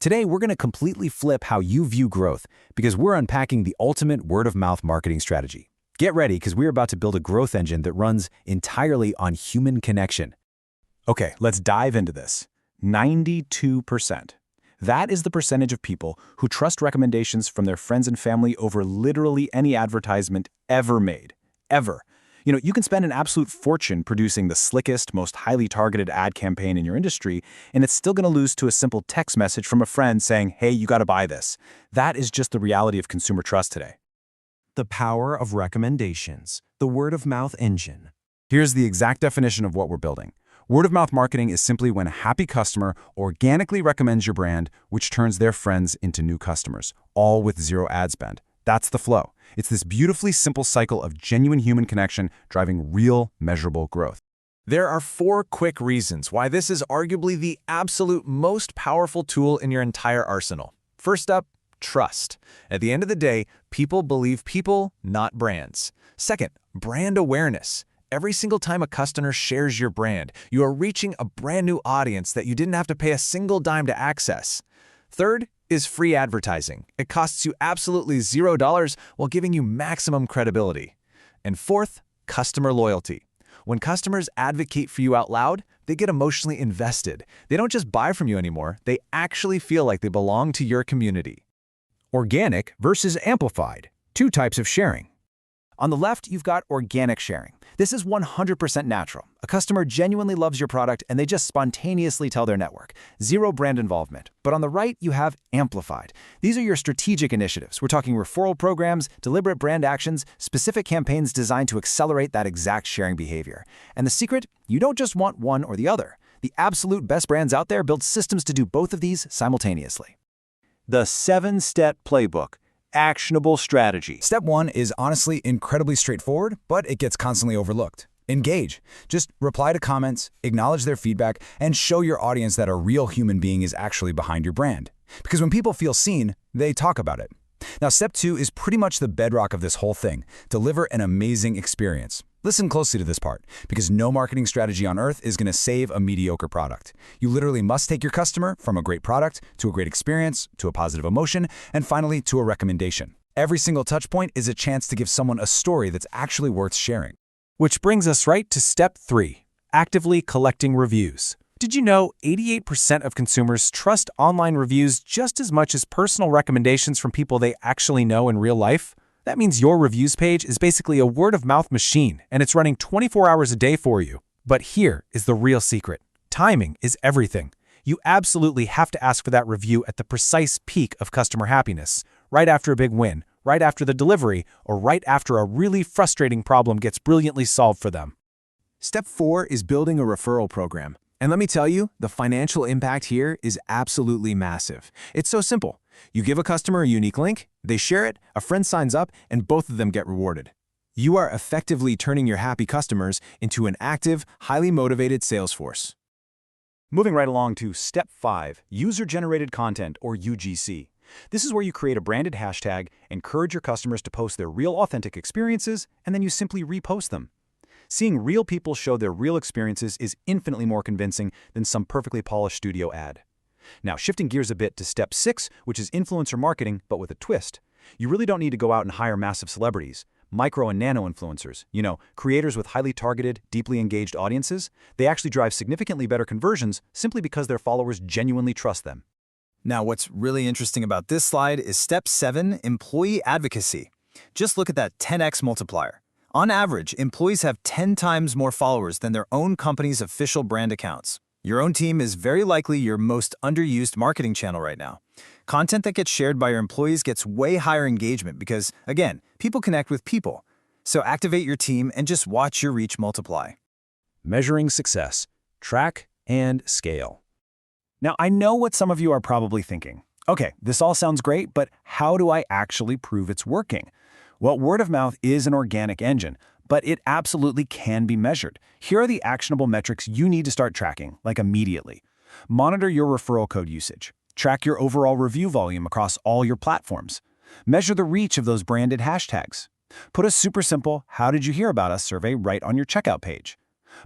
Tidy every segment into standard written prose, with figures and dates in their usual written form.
Today, we're going to completely flip how you view growth because we're unpacking the ultimate word-of-mouth marketing strategy. Get ready because we're about to build a growth engine that runs entirely on human connection. Okay, let's dive into this. 92%. That is the percentage of people who trust recommendations from their friends and family over literally any advertisement ever made. Ever. You can spend an absolute fortune producing the slickest, most highly targeted ad campaign in your industry, and it's still going to lose to a simple text message from a friend saying, hey, you got to buy this. That is just the reality of consumer trust today. The power of recommendations, the word-of-mouth engine. Here's the exact definition of what we're building. Word-of-mouth marketing is simply when a happy customer organically recommends your brand, which turns their friends into new customers, all with zero ad spend. That's the flow. It's this beautifully simple cycle of genuine human connection driving real, measurable growth. There are 4 quick reasons why this is arguably the absolute most powerful tool in your entire arsenal. First up, trust. At the end of the day, people believe people, not brands. Second, brand awareness. Every single time a customer shares your brand, you are reaching a brand new audience that you didn't have to pay a single dime to access. Third is free advertising. It costs you absolutely $0 while giving you maximum credibility. And fourth, customer loyalty. When customers advocate for you out loud, they get emotionally invested. They don't just buy from you anymore, they actually feel like they belong to your community. Organic versus amplified. 2 types of sharing. On the left, you've got organic sharing. This is 100% natural. A customer genuinely loves your product and they just spontaneously tell their network. Zero brand involvement. But on the right, you have amplified. These are your strategic initiatives. We're talking referral programs, deliberate brand actions, specific campaigns designed to accelerate that exact sharing behavior. And the secret? You don't just want one or the other. The absolute best brands out there build systems to do both of these simultaneously. The 7-step playbook. Actionable strategy. Step 1 is honestly incredibly straightforward, but it gets constantly overlooked. Engage. Just reply to comments, acknowledge their feedback, and show your audience that a real human being is actually behind your brand. Because when people feel seen, they talk about it. Now, step 2 is pretty much the bedrock of this whole thing. Deliver an amazing experience. Listen closely to this part, because no marketing strategy on earth is going to save a mediocre product. You literally must take your customer from a great product to a great experience, to a positive emotion, and finally to a recommendation. Every single touch point is a chance to give someone a story that's actually worth sharing. Which brings us right to step 3, actively collecting reviews. Did you know 88% of consumers trust online reviews just as much as personal recommendations from people they actually know in real life? That means your reviews page is basically a word-of-mouth machine, and it's running 24 hours a day for you. But here is the real secret. Timing is everything. You absolutely have to ask for that review at the precise peak of customer happiness, right after a big win, right after the delivery, or right after a really frustrating problem gets brilliantly solved for them. Step 4 is building a referral program. And let me tell you, the financial impact here is absolutely massive. It's so simple. You give a customer a unique link, they share it, a friend signs up, and both of them get rewarded. You are effectively turning your happy customers into an active, highly motivated sales force. Moving right along to step 5, user-generated content or UGC. This is where you create a branded hashtag, encourage your customers to post their real authentic experiences, and then you simply repost them. Seeing real people show their real experiences is infinitely more convincing than some perfectly polished studio ad. Now, shifting gears a bit to step 6, which is influencer marketing, but with a twist. You really don't need to go out and hire massive celebrities. Micro and nano influencers, creators with highly targeted, deeply engaged audiences, they actually drive significantly better conversions simply because their followers genuinely trust them. Now, what's really interesting about this slide is step 7, employee advocacy. Just look at that 10x multiplier. On average, employees have 10 times more followers than their own company's official brand accounts. Your own team is very likely your most underused marketing channel right now. Content that gets shared by your employees gets way higher engagement because, again, people connect with people. So activate your team and just watch your reach multiply. Measuring success. Track and scale. Now, I know what some of you are probably thinking. Okay, this all sounds great, but how do I actually prove it's working? Well, word of mouth is an organic engine, but it absolutely can be measured. Here are the actionable metrics you need to start tracking, like immediately. Monitor your referral code usage. Track your overall review volume across all your platforms. Measure the reach of those branded hashtags. Put a super simple "How did you hear about us?" survey right on your checkout page.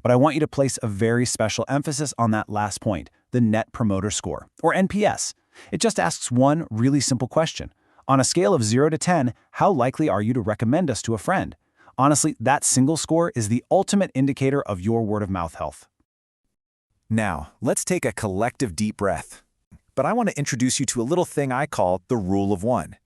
But I want you to place a very special emphasis on that last point, the Net Promoter Score, or NPS. It just asks one really simple question. On a scale of 0 to 10, how likely are you to recommend us to a friend? Honestly, that single score is the ultimate indicator of your word-of-mouth health. Now, let's take a collective deep breath. But I want to introduce you to a little thing I call the rule of one.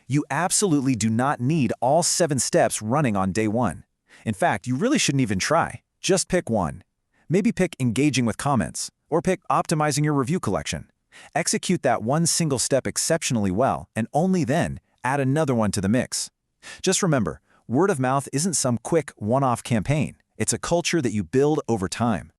You absolutely do not need all 7 steps running on day 1. In fact, you really shouldn't even try. Just pick one. Maybe pick engaging with comments, or pick optimizing your review collection. Execute that one single step exceptionally well, and only then add another one to the mix. Just remember, word of mouth isn't some quick one-off campaign. It's a culture that you build over time.